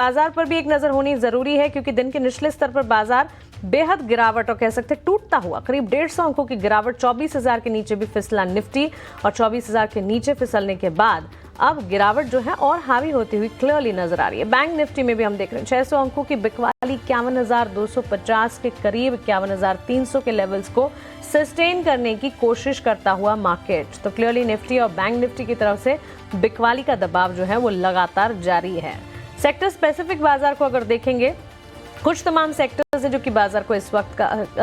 बाजार पर भी एक नजर होनी जरूरी है, क्योंकि दिन के निचले स्तर पर बाजार बेहद गिरावट और कह सकते हैं टूटता हुआ करीब 150 अंकों की गिरावट 24,000 के नीचे भी फिसला निफ्टी और 24,000 के नीचे फिसलने के बाद अब गिरावट जो है और हावी होती हुई क्लियरली नजर आ रही है। बैंक निफ्टी में भी हम देख रहे हैं 600 अंकों की बिकवाली 51,250 के करीब 51,300 के लेवल्स को सस्टेन करने की कोशिश करता हुआ मार्केट। तो क्लियरली निफ्टी और बैंक निफ्टी की तरफ से बिकवाली का दबाव जो है वो लगातार जारी है। सेक्टर स्पेसिफिक बाजार को अगर देखेंगे, कुछ तमाम सेक्टर्स हैं जो कि बाजार को इस वक्त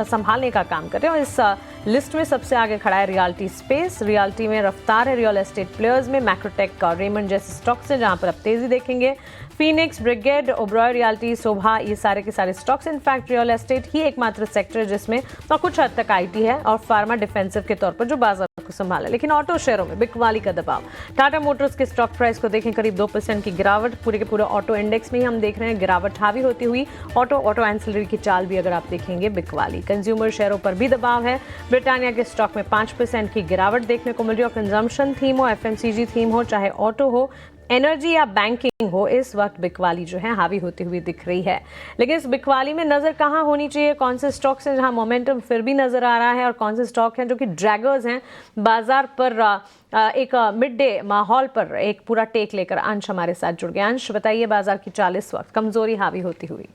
संभालने का काम कर रहे हैं और इस लिस्ट में सबसे आगे खड़ा है रियल्टी स्पेस। रियल्टी में रफ्तार है रियल एस्टेट प्लेयर्स में, मैक्रोटेक और रेमंड जैसे स्टॉक्स हैं जहां पर अब तेजी देखेंगे। फीनिक्स, ब्रिगेड, ओबरॉय रियल्टी, शोभा, ये सारे के सारे स्टॉक्स। इनफैक्ट रियल एस्टेट ही एकमात्र सेक्टर है जिसमें तो कुछ हद तक आईटी है और फार्मा डिफेंसिव के तौर पर जो बाजार को संभाला। लेकिन ऑटो शेयरों में बिकवाली का दबाव। टाटा मोटर्स के स्टॉक प्राइस को देखें, करीब 2% की गिरावट। पूरे के पूरे ऑटो इंडेक्स में ही हम देख रहे हैं गिरावट हावी होती हुई। ऑटो एंसिलरी की चाल भी अगर आप देखेंगे बिकवाली। कंज्यूमर शेयरों पर भी दबाव है। ब्रिटानिया के स्टॉक में 5% की गिरावट देखने को मिल रही है। और कंजम्पशन थीम हो, एफएमसीजी थीम हो, चाहे ऑटो हो, एनर्जी या बैंकिंग हो, इस वक्त बिकवाली जो है हावी होती हुई दिख रही है। लेकिन इस बिकवाली में नजर कहां होनी चाहिए, कौन से स्टॉक्स हैं जहां मोमेंटम फिर भी नजर आ रहा है और कौन से स्टॉक हैं जो कि ड्रैगर्स हैं बाजार पर एक मिड डे माहौल पर एक पूरा टेक लेकर। अंश हमारे साथ जुड़ गए। अंश, बताइए बाजार की चाल इस वक्त कमजोरी हावी होती हुई।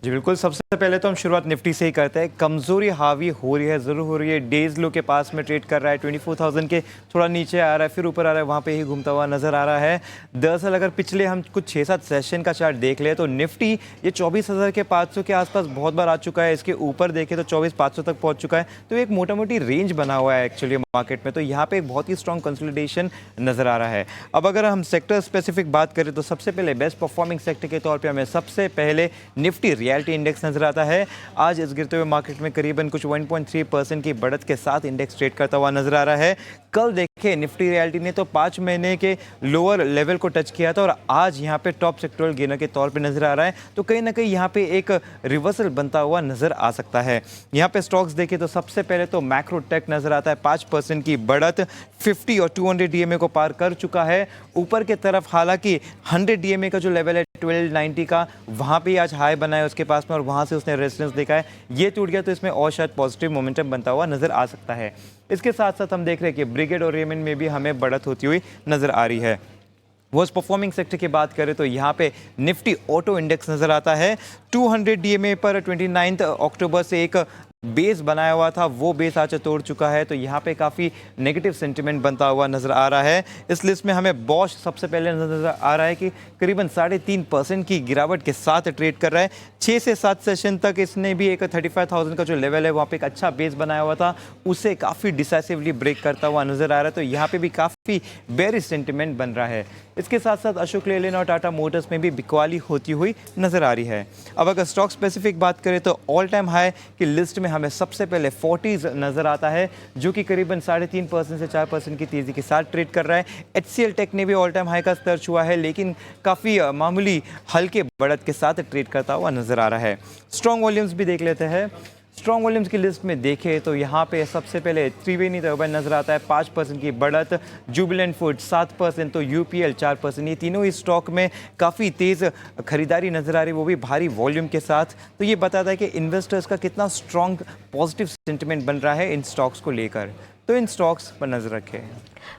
जी बिल्कुल, सबसे पहले तो हम शुरुआत निफ्टी से ही करते हैं। कमजोरी हावी हो रही है, ज़रूर हो रही है। डेज लो के पास में ट्रेड कर रहा है, 24,000 के थोड़ा नीचे आ रहा है, फिर ऊपर आ रहा है, वहाँ पे ही घूमता हुआ नजर आ रहा है। दरअसल अगर पिछले हम कुछ 6-7 सेशन का चार्ट देख ले तो निफ्टी ये 24,500 के आसपास बहुत बार आ चुका है। इसके ऊपर देखें तो 24,500 तक पहुँच चुका है। तो एक मोटा मोटी रेंज बना हुआ है एक्चुअली मार्केट में। तो यहाँ पे एक बहुत ही स्ट्रॉन्ग कंसोलिडेशन नजर आ रहा है। अब अगर हम सेक्टर स्पेसिफिक बात करें तो सबसे पहले बेस्ट परफॉर्मिंग सेक्टर के तौर पर हमें सबसे पहले निफ्टी रियल्टी इंडेक्स नजर आता है। आज इस गिरते हुए मार्केट में करीबन कुछ 1.3% की बढ़त के साथ इंडेक्स ट्रेड करता हुआ नजर आ रहा है। कल देखें निफ्टी रियल्टी ने तो 5 महीने के लोअर लेवल को टच किया था और आज यहाँ पे टॉप सेक्टोरल गेनर के तौर पे नजर आ रहा है। तो कहीं ना कहीं यहाँ पे एक रिवर्सल बनता हुआ नजर आ सकता है। यहाँ पे स्टॉक्स देखें तो सबसे पहले तो मैक्रोटेक नजर आता है, 5% की बढ़त, 50 और 200 डीएमए को पार कर चुका है। ऊपर की तरफ हालांकि 100 डीएमए का जो लेवल है 1290 का, वहाँ पे आज हाई बना है उसके पास में और वहाँ से उसने रेजिस्टेंस देखा है। ये टूट गया तो इसमें और शायद पॉजिटिव मोमेंटम बनता हुआ नजर आ सकता है। इसके साथ साथ हम देख रहे हैं कि ब्रिगेड और रेमंड में भी हमें बढ़त होती हुई नजर आ रही है। वर्स्ट परफॉर्मिंग सेक्टर की बात करें तो यहाँ पे निफ्टी ऑटो इंडेक्स नजर आता है। 200 डीएमए पर 29 अक्टूबर से एक बेस बनाया हुआ था, वो बेस आज तोड़ चुका है। तो यहाँ पे काफ़ी नेगेटिव सेंटिमेंट बनता हुआ नजर आ रहा है। इस लिस्ट में हमें बॉश सबसे पहले नजर आ रहा है कि करीबन 3.5% की गिरावट के साथ ट्रेड कर रहा है। 6 से 7 सेशन तक इसने भी एक 35,000 का जो लेवल है वहाँ पे एक अच्छा बेस बनाया हुआ था, उसे काफ़ी डिसाइसिवली ब्रेक करता हुआ नजर आ रहा है। तो यहाँ पे भी काफ़ी बेरिश सेंटिमेंट बन रहा है। इसके साथ साथ अशोक लेलैंड और टाटा मोटर्स में भी बिकवाली होती हुई नजर आ रही है। अब अगर स्टॉक स्पेसिफिक बात करें तो ऑल टाइम हाई की लिस्ट में हमें सबसे पहले 40s नजर आता है, जो कि करीबन 3.5% से 4% की तेजी के साथ ट्रेड कर रहा है। HCL टेक ने भी ऑल टाइम हाई का स्तर छुआ है, लेकिन काफ़ी मामूली हल्के बढ़त के साथ ट्रेड करता हुआ नजर आ रहा है। स्ट्रॉन्ग वॉल्यूम्स भी देख लेते हैं। स्ट्रॉन्ग वॉल्यूम्स की लिस्ट में देखें तो यहाँ पे सबसे पहले त्रिवेणी टर्बाइन नजर आता है, 5% की बढ़त। जुबिलेंट फूड 7%, तो UPL 4%। ये तीनों ही स्टॉक में काफ़ी तेज़ खरीदारी नजर आ रही है, वो भी भारी वॉल्यूम के साथ। तो ये बताता है कि इन्वेस्टर्स का कितना स्ट्रॉन्ग पॉजिटिव सेंटिमेंट बन रहा है इन स्टॉक्स को लेकर। तो इन स्टॉक्स पर नजर रखें।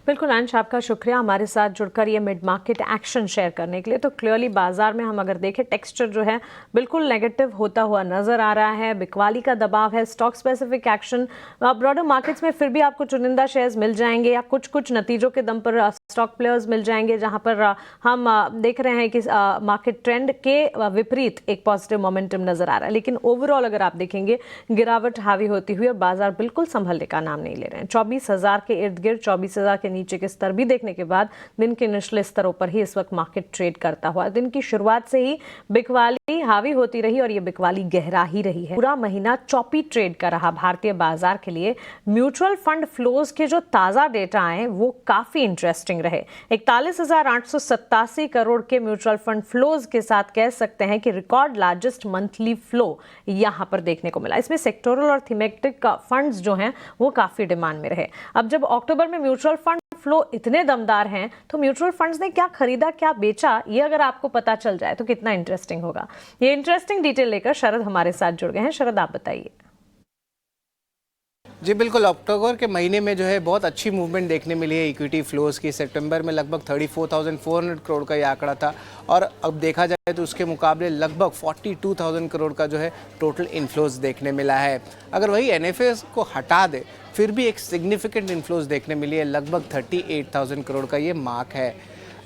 बिल्कुल अंश, आपका शुक्रिया हमारे साथ जुड़कर ये मिड मार्केट एक्शन शेयर करने के लिए। तो क्लियरली बाजार में हम अगर देखें टेक्सचर जो है बिल्कुल नेगेटिव होता हुआ नजर आ रहा है। बिकवाली का दबाव है। Stock specific action broader markets में फिर भी आपको चुनिंदा शेयर्स मिल जाएंगे या कुछ कुछ नतीजों के दम पर स्टॉक प्लेयर्स मिल जाएंगे जहां पर हम देख रहे हैं कि मार्केट ट्रेंड के विपरीत एक पॉजिटिव मोमेंटम नजर आ रहा है। लेकिन ओवरऑल अगर आप देखेंगे गिरावट हावी होती हुई और बाजार बिल्कुल संभलने का नाम नहीं ले रहे हैं। 24,000 के इर्द गिर्द, 24,000 के नीचे के स्तर भी देखने के बाद दिन के निचले स्तरों पर ही इस वक्त मार्केट ट्रेड करता हुआ। दिन की शुरुआत से ही बिकवाली हावी होती रही और ये बिकवाली गहरा ही रही है। पूरा महीना चॉपी ट्रेड का रहा भारतीय बाजार के लिए। म्यूचुअल फंड फ्लोज के जो ताजा डेटा आए वो काफी इंटरेस्टिंग रहे। 41,887 करोड़ के म्यूचुअल फंड फ्लोज के साथ कह सकते हैं कि रिकॉर्ड लार्जेस्ट मंथली फ्लो यहां पर देखने को मिला। इसमें सेक्टोरल और थीमेटिक फंड्स जो हैं वो काफी डिमांड में रहे। अब जब अक्टूबर में म्यूचुअल फंड फ्लो इतने दमदार हैं तो म्यूचुअल फंड्स ने क्या खरीदा क्या बेचा, ये अगर आपको पता चल जाए तो कितना इंटरेस्टिंग होगा। ये इंटरेस्टिंग डिटेल लेकर शरद हमारे साथ जुड़ गए हैं। शरद, आप बताइए। जी बिल्कुल, अक्टूबर के महीने में जो है बहुत अच्छी मूवमेंट देखने मिली है इक्विटी फ्लोज की। सितंबर में लगभग 34,400 करोड़ का ये आंकड़ा था और अब देखा जाए तो उसके मुकाबले लगभग 42,000 करोड़ का जो है टोटल इन्फ्लोज देखने मिला है। अगर वही एनएफएस को हटा दे फिर भी एक सिग्निफिकेंट इन्फ्लोज देखने मिली है, लगभग 38,000 करोड़ का ये मार्क है।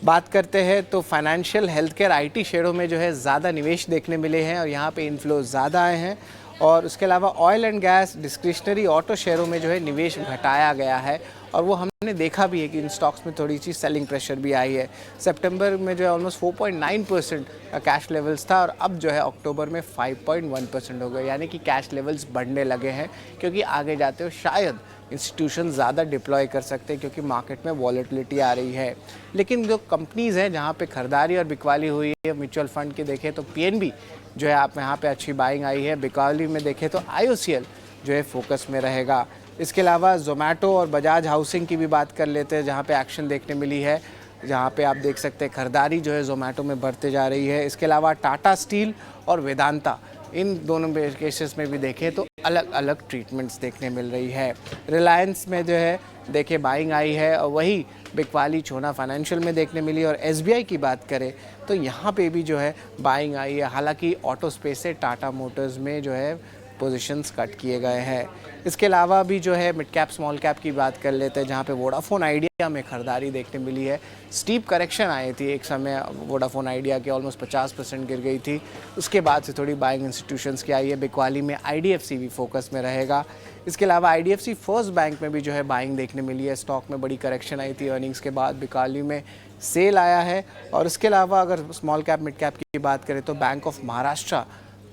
बात करते हैं तो फाइनेंशियल, हेल्थ केयर, आईटी शेयरों में जो है ज़्यादा निवेश देखने मिले हैं और यहाँ पे इन्फ्लोज ज़्यादा आए हैं। और उसके अलावा oil and gas, discretionary, auto शेयरों में जो है निवेश घटाया गया है और वो हमने देखा भी है कि इन स्टॉक्स में थोड़ी सी सेलिंग प्रेशर भी आई है। सितंबर में जो है ऑलमोस्ट 4.9% का कैश लेवल्स था और अब जो है अक्टूबर में 5.1% हो गए, यानी कि कैश लेवल्स बढ़ने लगे हैं क्योंकि आगे जाते हो शायद इंस्टीट्यूशन ज़्यादा डिप्लॉय कर सकते हैं क्योंकि मार्केट में वॉलेटिलिटी आ रही है। लेकिन जो कंपनीज़ हैं जहाँ पे खरीदारी और बिकवाली हुई है, म्यूचुअल फंड की देखें तो पीएनबी जो है आप यहाँ पे अच्छी बाइंग आई है। बिकवाली में देखें तो आईओसीएल जो है फोकस में रहेगा। इसके अलावा जोमेटो और बजाज हाउसिंग की भी बात कर लेते हैं जहाँ पे एक्शन देखने मिली है, जहाँ पे आप देख सकते हैं खरीदारी जो है जोमेटो में बढ़ते जा रही है। इसके अलावा टाटा स्टील और वेदांता, इन दोनों केसेस में भी देखें तो अलग अलग ट्रीटमेंट्स देखने मिल रही है। रिलायंस में जो है देखिए बाइंग आई है और वही बिकवाली, छोना फाइनेंशियल में देखने मिली। और एसबीआई की बात करें तो यहाँ पे भी जो है बाइंग आई है। हालांकि ऑटो स्पेस से टाटा मोटर्स में जो है पोजीशंस कट किए गए हैं। इसके अलावा भी जो है मिड कैप, स्मॉल कैप की बात कर लेते हैं जहाँ पे वोडाफोन आइडिया में खरीदारी देखने मिली है। स्टीप करेक्शन आई थी एक समय, वोडाफोन आइडिया की ऑलमोस्ट 50% गिर गई थी, उसके बाद से थोड़ी बाइंग इंस्टीट्यूशंस की आई है। बिकवाली में आईडीएफसी भी फोकस में रहेगा। इसके अलावा आईडीएफसी फर्स्ट बैंक में भी जो है बाइंग देखने मिली है। स्टॉक में बड़ी करेक्शन आई थी अर्निंग्स के बाद, बिकवाली में सेल आया है। और इसके अलावा अगर स्मॉल कैप, मिड कैप की बात करें तो बैंक ऑफ महाराष्ट्र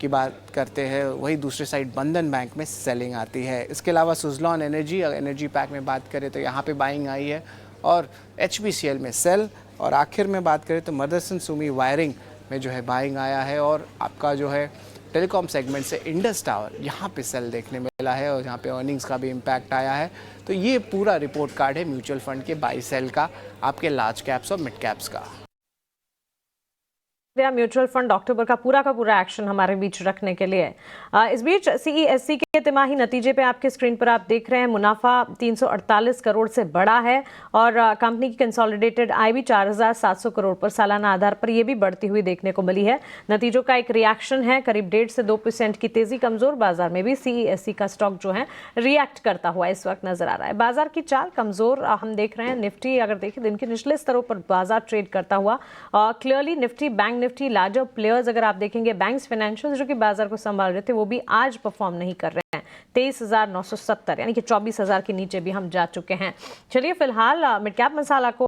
की बात करते हैं, वही दूसरे साइड बंधन बैंक में सेलिंग आती है। इसके अलावा सुजलॉन एनर्जी पैक में बात करें तो यहाँ पे बाइंग आई है और एचपीसीएल में सेल। और आखिर में बात करें तो मदरसन सुमी वायरिंग में जो है बाइंग आया है। और आपका जो है टेलीकॉम सेगमेंट से इंडस टावर, यहाँ पे सेल देखने मिला है और यहाँ पे अर्निंग्स का भी इम्पैक्ट आया है। तो ये पूरा रिपोर्ट कार्ड है म्यूचुअल फंड के बाई सेल का, आपके लार्ज कैप्स और मिड कैप्स का। म्यूचुअल फंड अक्टूबर का पूरा एक्शन हमारे बीच रखने के लिए। इस बीच सीईएससी के तिमाही नतीजे पे आपके स्क्रीन पर आप देख रहे हैं मुनाफा 348 करोड़ से बढ़ा है और कंपनी की कंसोलिडेटेड आय भी 4,700 करोड़ पर सालाना आधार पर यह भी बढ़ती हुई देखने को मिली है। नतीजों का एक रिएक्शन है, करीब 1.5 से 2% की तेजी। कमजोर बाजार में भी सीईएससी का स्टॉक जो है रिएक्ट करता हुआ इस वक्त नजर आ रहा है। बाजार की चाल कमजोर हम देख रहे हैं। निफ्टी अगर देखें दिन के निचले स्तरों पर बाजार ट्रेड करता हुआ clearly Nifty, bank Nifty, larger players अगर आप देखेंगे, बैंक्स, फाइनेंशियल जो कि बाजार को संभाल रहे थे वो भी आज परफॉर्म नहीं कर रहे हैं। 23,970 यानी कि 24,000 के नीचे भी हम जा चुके हैं। चलिए फिलहाल मिड कैप मसाला को